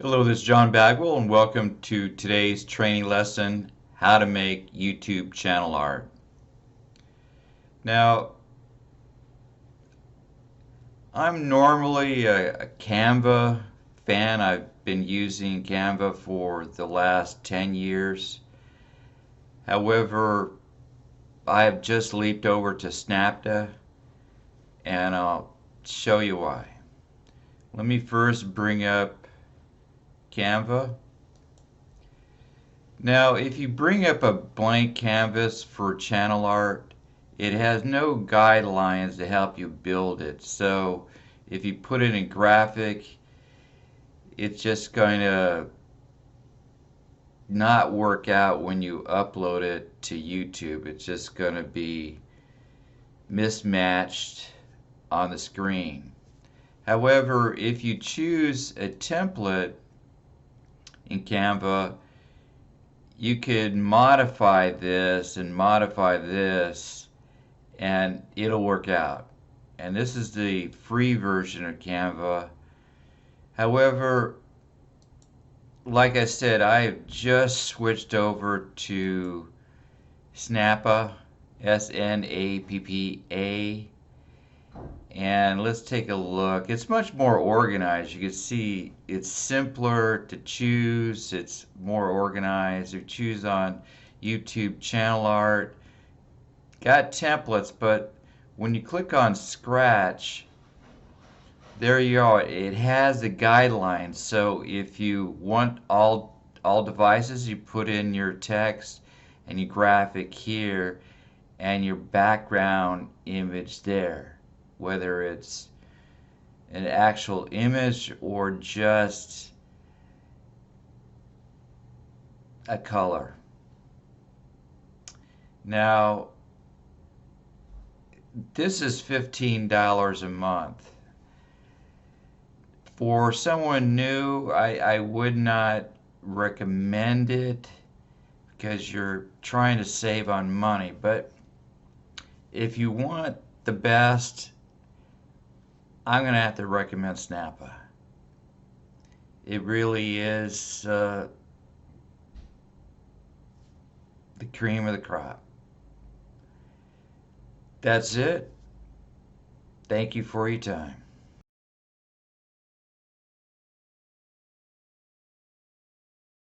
Hello, this is John Bagwell, and welcome to today's training lesson, how to make YouTube channel art. Now, I'm normally a Canva fan. I've been using Canva for the last 10 years. However, I have just leaped over to Snappa, and I'll show you why. Let me first bring up Canva. Now, if you bring up a blank canvas for channel art, it has no guidelines to help you build it. So if you put it in graphic, it's just going to not work out when you upload it to YouTube. It's just going to be mismatched on the screen. However, if you choose a template in Canva, you could modify this and it'll work out. And this is the free version of Canva. However, like I said, I have just switched over to Snappa, Snappa, and let's take a look. It's much more organized. You can see it's simpler to choose. It's more organized. You choose on YouTube channel art. Got templates, but when you click on Scratch, there you are. It has the guidelines. So if you want all devices, you put in your text and your graphic here and your background image there, whether it's an actual image or just a color. Now, this is $15 a month. For someone new, I would not recommend it because you're trying to save on money. But if you want the best, I'm going to have to recommend Snappa. It really is the cream of the crop. That's it. Thank you for your time.